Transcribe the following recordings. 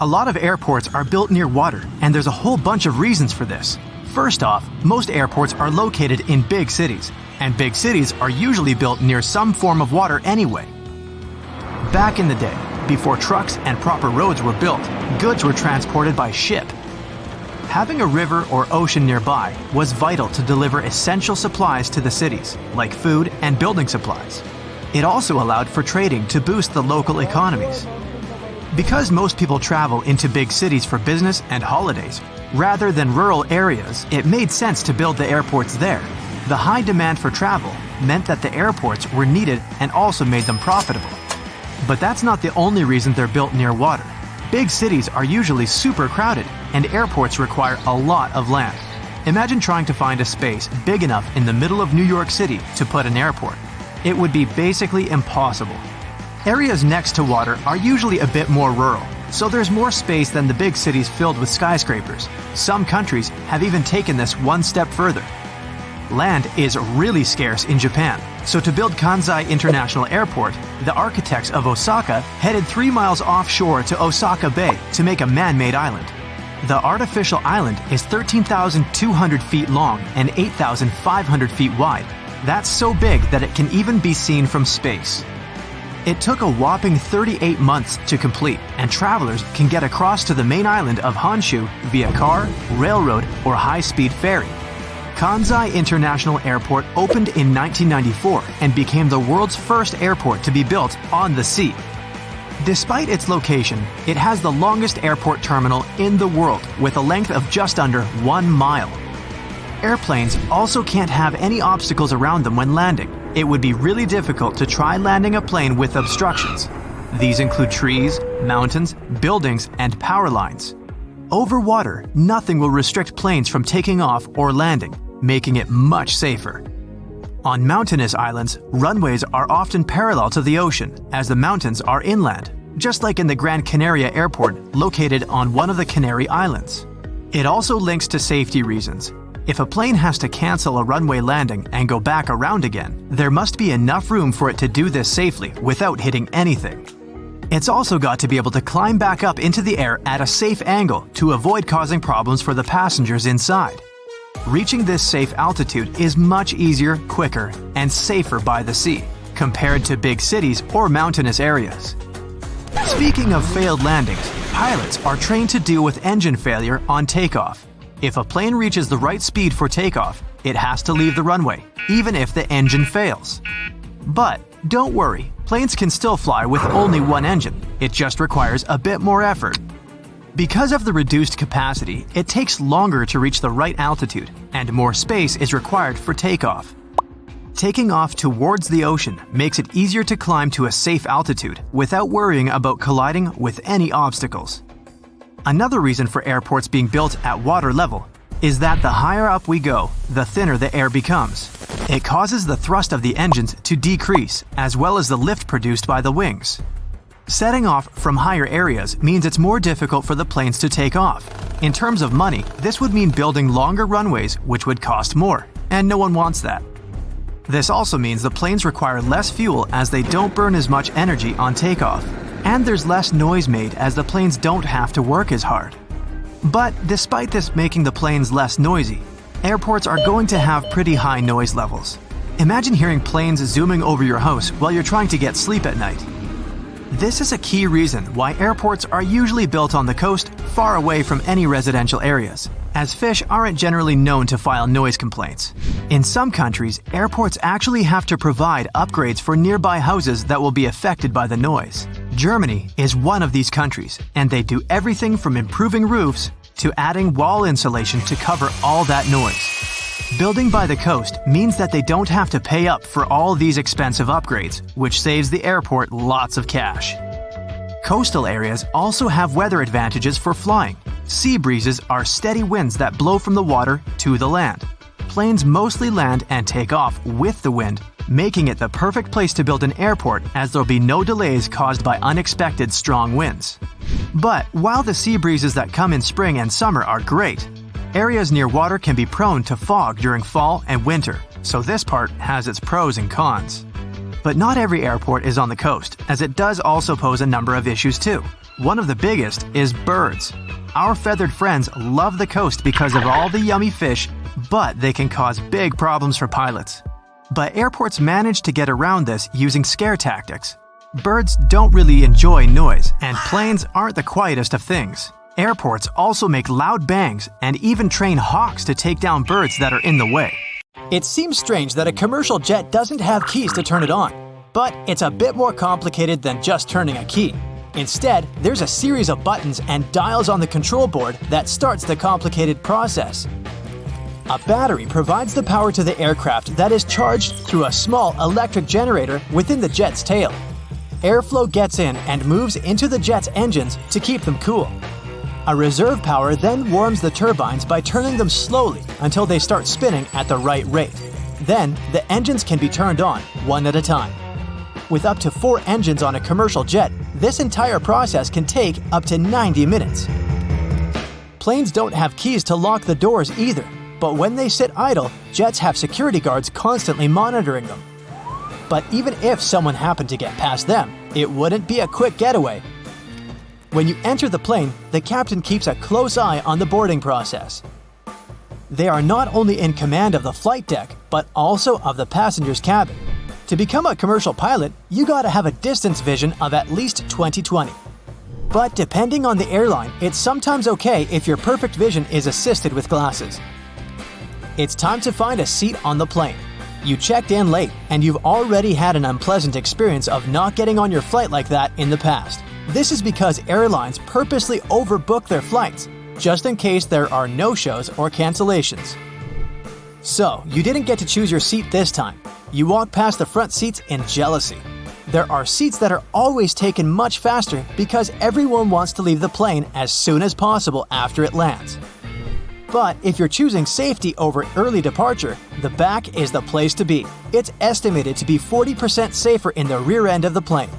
A lot of airports are built near water, and there's a whole bunch of reasons for this. First off, most airports are located in big cities, and big cities are usually built near some form of water anyway. Back in the day, before trucks and proper roads were built, goods were transported by ship. Having a river or ocean nearby was vital to deliver essential supplies to the cities, like food and building supplies. It also allowed for trading to boost the local economies. Because most people travel into big cities for business and holidays, rather than rural areas, it made sense to build the airports there. The high demand for travel meant that the airports were needed and also made them profitable. But that's not the only reason they're built near water. Big cities are usually super crowded, and airports require a lot of land. Imagine trying to find a space big enough in the middle of New York City to put an airport. It would be basically impossible. Areas next to water are usually a bit more rural, so there's more space than the big cities filled with skyscrapers. Some countries have even taken this one step further. Land is really scarce in Japan, so to build Kansai International Airport, the architects of Osaka headed 3 miles offshore to Osaka Bay to make a man-made island. The artificial island is 13,200 feet long and 8,500 feet wide. That's so big that it can even be seen from space. It took a whopping 38 months to complete, and travelers can get across to the main island of Honshu via car, railroad, or high-speed ferry. Kansai International Airport opened in 1994 and became the world's first airport to be built on the sea. Despite its location, it has the longest airport terminal in the world with a length of just under 1 mile. Airplanes also can't have any obstacles around them when landing. It would be really difficult to try landing a plane with obstructions. These include trees, mountains, buildings, and power lines. Over water, nothing will restrict planes from taking off or landing, making it much safer. On mountainous islands, runways are often parallel to the ocean, as the mountains are inland, just like in the Gran Canaria Airport located on one of the Canary Islands. It also links to safety reasons. If a plane has to cancel a runway landing and go back around again, there must be enough room for it to do this safely without hitting anything. It's also got to be able to climb back up into the air at a safe angle to avoid causing problems for the passengers inside. Reaching this safe altitude is much easier, quicker, and safer by the sea, compared to big cities or mountainous areas. Speaking of failed landings, pilots are trained to deal with engine failure on takeoff. If a plane reaches the right speed for takeoff, it has to leave the runway, even if the engine fails. But don't worry, planes can still fly with only one engine. It just requires a bit more effort. Because of the reduced capacity, it takes longer to reach the right altitude, and more space is required for takeoff. Taking off towards the ocean makes it easier to climb to a safe altitude without worrying about colliding with any obstacles. Another reason for airports being built at water level is that the higher up we go, the thinner the air becomes. It causes the thrust of the engines to decrease, as well as the lift produced by the wings. Setting off from higher areas means it's more difficult for the planes to take off. In terms of money, this would mean building longer runways, which would cost more, and no one wants that. This also means the planes require less fuel as they don't burn as much energy on takeoff. And there's less noise made as the planes don't have to work as hard. But despite this making the planes less noisy, airports are going to have pretty high noise levels. Imagine hearing planes zooming over your house while you're trying to get sleep at night. This is a key reason why airports are usually built on the coast, far away from any residential areas, as fish aren't generally known to file noise complaints. In some countries, airports actually have to provide upgrades for nearby houses that will be affected by the noise. Germany is one of these countries, and they do everything from improving roofs to adding wall insulation to cover all that noise. Building by the coast means that they don't have to pay up for all these expensive upgrades, which saves the airport lots of cash. Coastal areas also have weather advantages for flying. Sea breezes are steady winds that blow from the water to the land. Planes mostly land and take off with the wind, making it the perfect place to build an airport as there'll be no delays caused by unexpected strong winds. But while the sea breezes that come in spring and summer are great, areas near water can be prone to fog during fall and winter, so this part has its pros and cons. But not every airport is on the coast, as it does also pose a number of issues too. One of the biggest is birds. Our feathered friends love the coast because of all the yummy fish, but they can cause big problems for pilots. But airports manage to get around this using scare tactics. Birds don't really enjoy noise, and planes aren't the quietest of things. Airports also make loud bangs and even train hawks to take down birds that are in the way. It seems strange that a commercial jet doesn't have keys to turn it on, but it's a bit more complicated than just turning a key. Instead, there's a series of buttons and dials on the control board that starts the complicated process. A battery provides the power to the aircraft that is charged through a small electric generator within the jet's tail. Airflow gets in and moves into the jet's engines to keep them cool. A reserve power then warms the turbines by turning them slowly until they start spinning at the right rate. Then, the engines can be turned on, one at a time. With up to 4 engines on a commercial jet, this entire process can take up to 90 minutes. Planes don't have keys to lock the doors either, but when they sit idle, jets have security guards constantly monitoring them. But even if someone happened to get past them, it wouldn't be a quick getaway. When you enter the plane, the captain keeps a close eye on the boarding process. They are not only in command of the flight deck, but also of the passenger's cabin. To become a commercial pilot, you gotta have a distance vision of at least 20/20. But depending on the airline, it's sometimes okay if your perfect vision is assisted with glasses. It's time to find a seat on the plane. You checked in late, and you've already had an unpleasant experience of not getting on your flight like that in the past. This is because airlines purposely overbook their flights, just in case there are no-shows or cancellations. So, you didn't get to choose your seat this time. You walk past the front seats in jealousy. There are seats that are always taken much faster because everyone wants to leave the plane as soon as possible after it lands. But if you're choosing safety over early departure, the back is the place to be. It's estimated to be 40% safer in the rear end of the plane.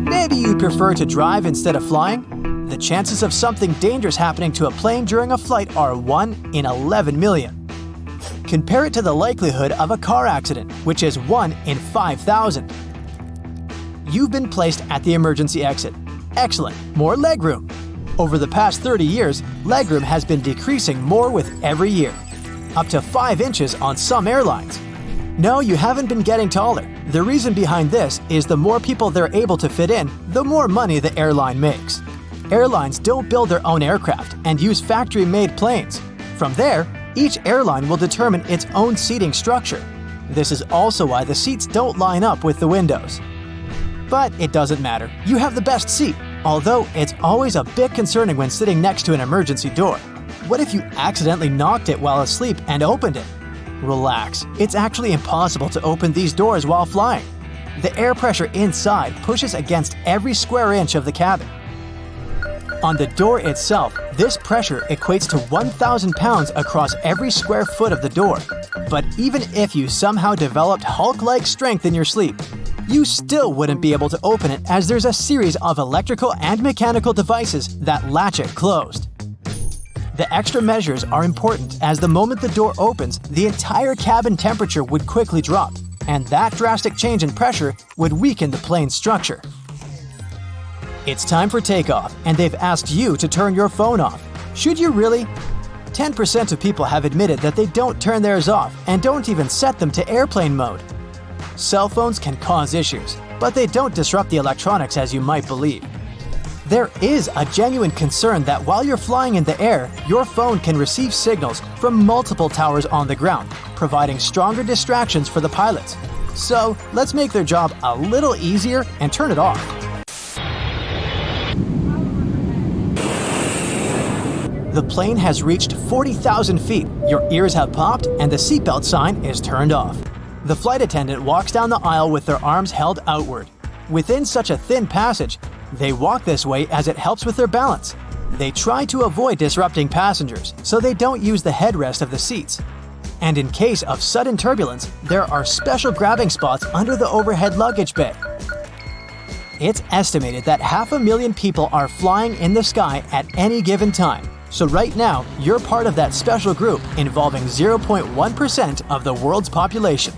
Maybe you'd prefer to drive instead of flying? The chances of something dangerous happening to a plane during a flight are 1 in 11 million. Compare it to the likelihood of a car accident, which is 1 in 5,000. You've been placed at the emergency exit. Excellent, more legroom. Over the past 30 years, legroom has been decreasing more with every year. Up to 5 inches on some airlines. No, you haven't been getting taller. The reason behind this is the more people they're able to fit in, the more money the airline makes. Airlines don't build their own aircraft and use factory-made planes. From there, each airline will determine its own seating structure. This is also why the seats don't line up with the windows. But it doesn't matter. You have the best seat, although it's always a bit concerning when sitting next to an emergency door. What if you accidentally knocked it while asleep and opened it? Relax, it's actually impossible to open these doors while flying. The air pressure inside pushes against every square inch of the cabin. On the door itself, this pressure equates to 1,000 pounds across every square foot of the door. But even if you somehow developed Hulk-like strength in your sleep, you still wouldn't be able to open it as there's a series of electrical and mechanical devices that latch it closed. The extra measures are important as the moment the door opens, the entire cabin temperature would quickly drop, and that drastic change in pressure would weaken the plane's structure. It's time for takeoff, and they've asked you to turn your phone off. Should you really? 10% of people have admitted that they don't turn theirs off and don't even set them to airplane mode. Cell phones can cause issues, but they don't disrupt the electronics as you might believe. There is a genuine concern that while you're flying in the air, your phone can receive signals from multiple towers on the ground, providing stronger distractions for the pilots. So let's make their job a little easier and turn it off. The plane has reached 40,000 feet, your ears have popped, and the seatbelt sign is turned off. The flight attendant walks down the aisle with their arms held outward. Within such a thin passage, they walk this way as it helps with their balance. They try to avoid disrupting passengers, so they don't use the headrest of the seats. And in case of sudden turbulence, there are special grabbing spots under the overhead luggage bay. It's estimated that 500,000 people are flying in the sky at any given time. So right now, you're part of that special group involving 0.1% of the world's population.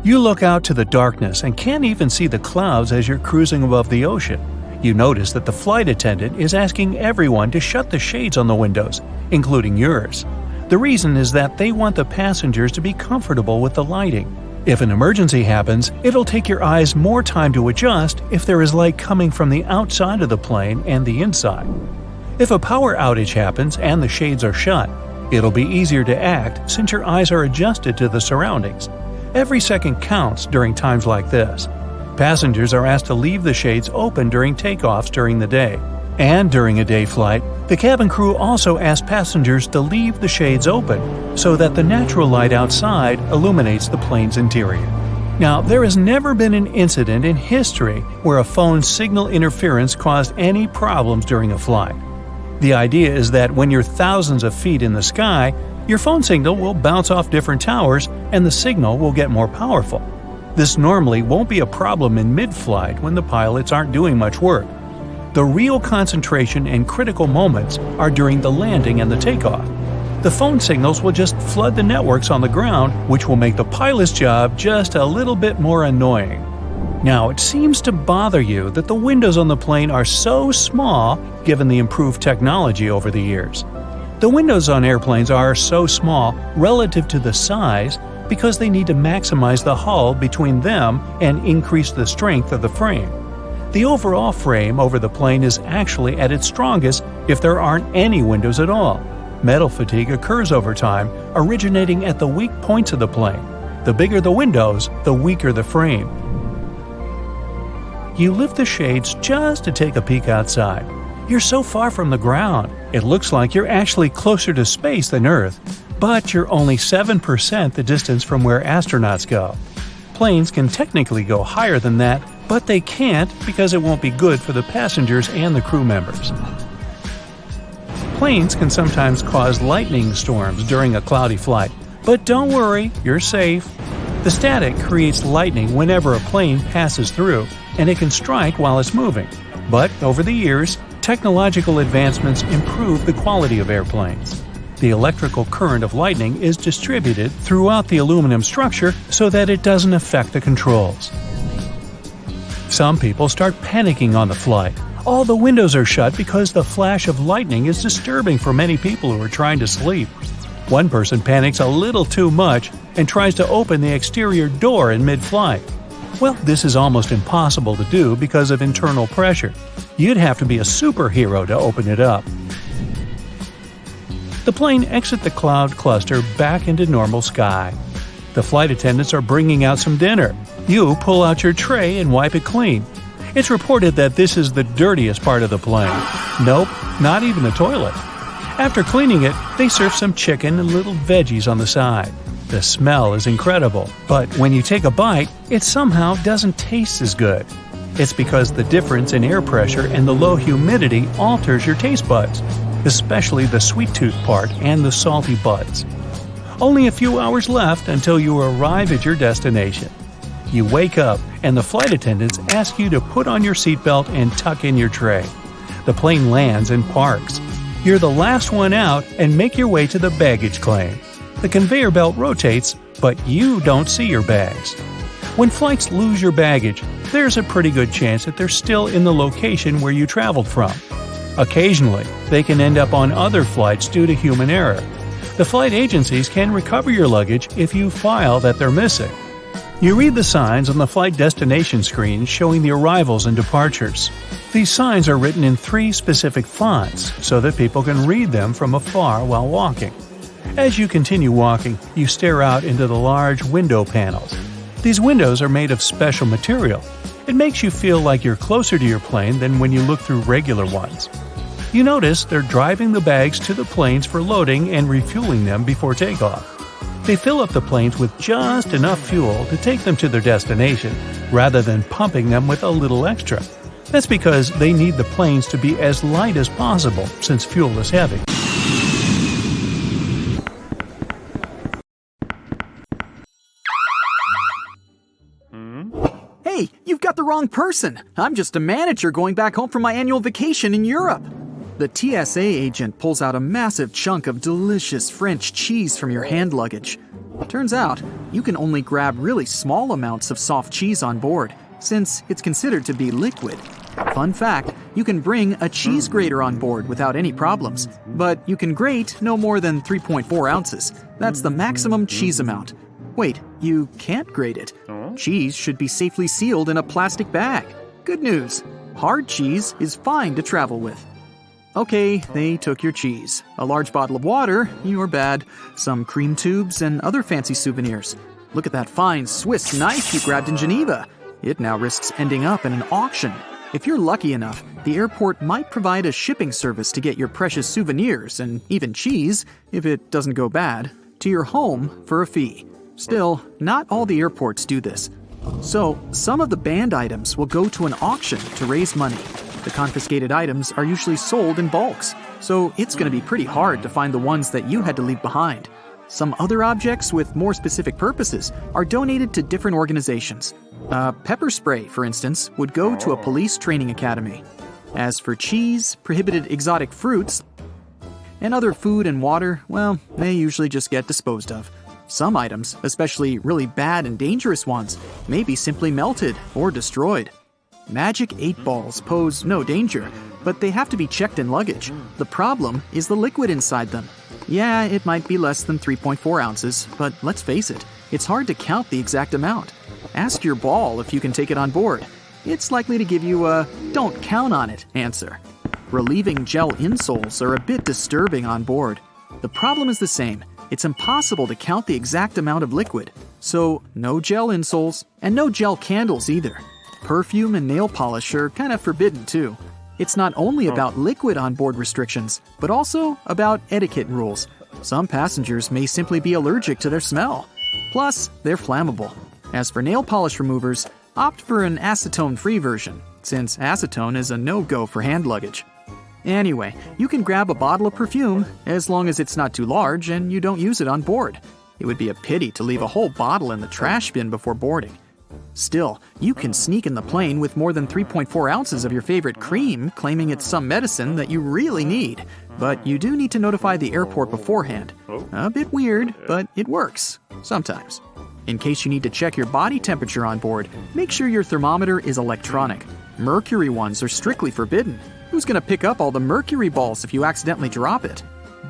You look out to the darkness and can't even see the clouds as you're cruising above the ocean. You notice that the flight attendant is asking everyone to shut the shades on the windows, including yours. The reason is that they want the passengers to be comfortable with the lighting. If an emergency happens, it'll take your eyes more time to adjust if there is light coming from the outside of the plane and the inside. If a power outage happens and the shades are shut, it'll be easier to act since your eyes are adjusted to the surroundings. Every second counts during times like this. Passengers are asked to leave the shades open during takeoffs during the day. And during a day flight, the cabin crew also asks passengers to leave the shades open so that the natural light outside illuminates the plane's interior. Now, there has never been an incident in history where a phone signal interference caused any problems during a flight. The idea is that when you're thousands of feet in the sky, your phone signal will bounce off different towers and the signal will get more powerful. This normally won't be a problem in mid-flight when the pilots aren't doing much work. The real concentration and critical moments are during the landing and the takeoff. The phone signals will just flood the networks on the ground, which will make the pilot's job just a little bit more annoying. Now, it seems to bother you that the windows on the plane are so small given the improved technology over the years. The windows on airplanes are so small relative to the size because they need to maximize the hull between them and increase the strength of the frame. The overall frame over the plane is actually at its strongest if there aren't any windows at all. Metal fatigue occurs over time, originating at the weak points of the plane. The bigger the windows, the weaker the frame. You lift the shades just to take a peek outside. You're so far from the ground, it looks like you're actually closer to space than Earth, but you're only 7% the distance from where astronauts go. Planes can technically go higher than that, but they can't because it won't be good for the passengers and the crew members. Planes can sometimes cause lightning storms during a cloudy flight, but don't worry, you're safe. The static creates lightning whenever a plane passes through, and it can strike while it's moving. But over the years, technological advancements improve the quality of airplanes. The electrical current of lightning is distributed throughout the aluminum structure so that it doesn't affect the controls. Some people start panicking on the flight. All the windows are shut because the flash of lightning is disturbing for many people who are trying to sleep. One person panics a little too much and tries to open the exterior door in mid-flight. Well, this is almost impossible to do because of internal pressure. You'd have to be a superhero to open it up. The plane exits the cloud cluster back into normal sky. The flight attendants are bringing out some dinner. You pull out your tray and wipe it clean. It's reported that this is the dirtiest part of the plane. Nope, not even the toilet. After cleaning it, they serve some chicken and little veggies on the side. The smell is incredible, but when you take a bite, it somehow doesn't taste as good. It's because the difference in air pressure and the low humidity alters your taste buds, especially the sweet tooth part and the salty buds. Only a few hours left until you arrive at your destination. You wake up, and the flight attendants ask you to put on your seatbelt and tuck in your tray. The plane lands and parks. You're the last one out and make your way to the baggage claim. The conveyor belt rotates, but you don't see your bags. When flights lose your baggage, there's a pretty good chance that they're still in the location where you traveled from. Occasionally, they can end up on other flights due to human error. The flight agencies can recover your luggage if you file that they're missing. You read the signs on the flight destination screen showing the arrivals and departures. These signs are written in 3 specific fonts so that people can read them from afar while walking. As you continue walking, you stare out into the large window panels. These windows are made of special material. It makes you feel like you're closer to your plane than when you look through regular ones. You notice they're driving the bags to the planes for loading and refueling them before takeoff. They fill up the planes with just enough fuel to take them to their destination, rather than pumping them with a little extra. That's because they need the planes to be as light as possible, since fuel is heavy. Hey, you've got the wrong person. I'm just a manager going back home from my annual vacation in Europe. The TSA agent pulls out a massive chunk of delicious French cheese from your hand luggage. Turns out, you can only grab really small amounts of soft cheese on board, since it's considered to be liquid. Fun fact, you can bring a cheese grater on board without any problems, but you can grate no more than 3.4 ounces. That's the maximum cheese amount. Wait, you can't grate it. Cheese should be safely sealed in a plastic bag. Good news, hard cheese is fine to travel with. Okay, they took your cheese. A large bottle of water, you're bad. Some cream tubes and other fancy souvenirs. Look at that fine Swiss knife you grabbed in Geneva. It now risks ending up in an auction. If you're lucky enough, the airport might provide a shipping service to get your precious souvenirs and even cheese, if it doesn't go bad, to your home for a fee. Still, not all the airports do this. So, some of the banned items will go to an auction to raise money. The confiscated items are usually sold in bulks, so it's going to be pretty hard to find the ones that you had to leave behind. Some other objects with more specific purposes are donated to different organizations. Pepper spray, for instance, would go to a police training academy. As for cheese, prohibited exotic fruits, and other food and water, well, they usually just get disposed of. Some items, especially really bad and dangerous ones, may be simply melted or destroyed. Magic 8 balls pose no danger, but they have to be checked in luggage. The problem is the liquid inside them. Yeah, it might be less than 3.4 ounces, but let's face it, it's hard to count the exact amount. Ask your ball if you can take it on board. It's likely to give you a "don't count on it" answer. Relieving gel insoles are a bit disturbing on board. The problem is the same. It's impossible to count the exact amount of liquid. So, no gel insoles, and no gel candles either. Perfume and nail polish are kind of forbidden too. It's not only about liquid on board restrictions, but also about etiquette rules. Some passengers may simply be allergic to their smell. Plus, they're flammable. As for nail polish removers, opt for an acetone-free version, since acetone is a no-go for hand luggage. Anyway, you can grab a bottle of perfume as long as it's not too large and you don't use it on board. It would be a pity to leave a whole bottle in the trash bin before boarding. Still, you can sneak in the plane with more than 3.4 ounces of your favorite cream, claiming it's some medicine that you really need. But you do need to notify the airport beforehand. A bit weird, but it works. Sometimes. In case you need to check your body temperature on board, make sure your thermometer is electronic. Mercury ones are strictly forbidden. Who's going to pick up all the mercury balls if you accidentally drop it?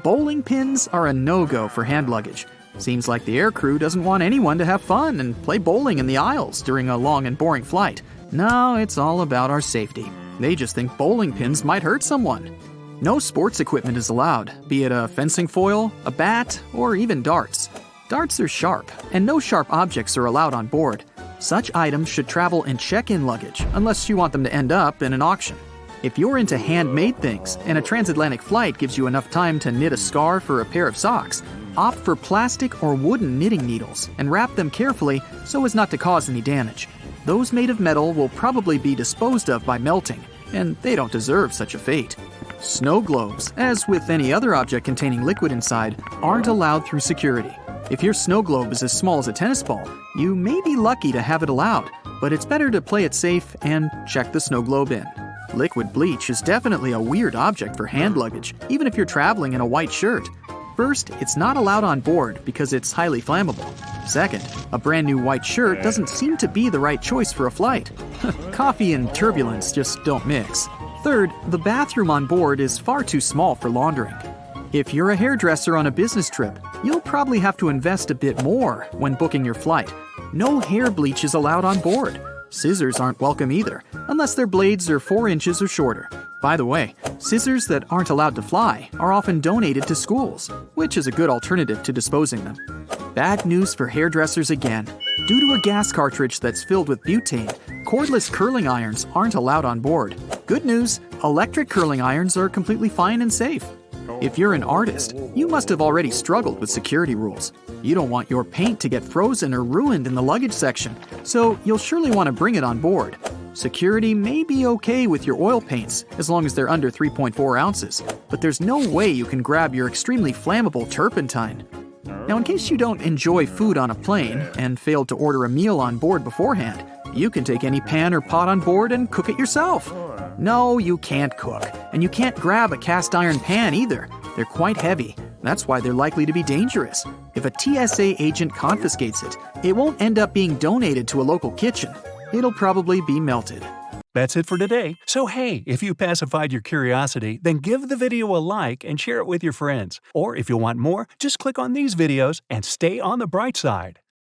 Bowling pins are a no-go for hand luggage. Seems like the aircrew doesn't want anyone to have fun and play bowling in the aisles during a long and boring flight. No, it's all about our safety. They just think bowling pins might hurt someone. No sports equipment is allowed, be it a fencing foil, a bat, or even darts. Darts are sharp, and no sharp objects are allowed on board. Such items should travel in check-in luggage, unless you want them to end up in an auction. If you're into handmade things, and a transatlantic flight gives you enough time to knit a scarf or a pair of socks, opt for plastic or wooden knitting needles and wrap them carefully so as not to cause any damage. Those made of metal will probably be disposed of by melting, and they don't deserve such a fate. Snow globes, as with any other object containing liquid inside, aren't allowed through security. If your snow globe is as small as a tennis ball, you may be lucky to have it allowed, but it's better to play it safe and check the snow globe in. Liquid bleach is definitely a weird object for hand luggage, even if you're traveling in a white shirt. First, it's not allowed on board because it's highly flammable. Second, a brand new white shirt doesn't seem to be the right choice for a flight. Coffee and turbulence just don't mix. Third, the bathroom on board is far too small for laundering. If you're a hairdresser on a business trip, you'll probably have to invest a bit more when booking your flight. No hair bleach is allowed on board. Scissors aren't welcome either, unless their blades are 4 inches or shorter. By the way, scissors that aren't allowed to fly are often donated to schools, which is a good alternative to disposing them. Bad news for hairdressers again. Due to a gas cartridge that's filled with butane, cordless curling irons aren't allowed on board. Good news, electric curling irons are completely fine and safe. If you're an artist, you must have already struggled with security rules. You don't want your paint to get frozen or ruined in the luggage section, so you'll surely want to bring it on board. Security may be okay with your oil paints as long as they're under 3.4 ounces, but there's no way you can grab your extremely flammable turpentine. Now, in case you don't enjoy food on a plane and failed to order a meal on board beforehand, you can take any pan or pot on board and cook it yourself. No, you can't cook. And you can't grab a cast iron pan either. They're quite heavy. That's why they're likely to be dangerous. If a TSA agent confiscates it, it won't end up being donated to a local kitchen. It'll probably be melted. That's it for today. So hey, if you pacified your curiosity, then give the video a like and share it with your friends. Or if you want more, just click on these videos and stay on the bright side.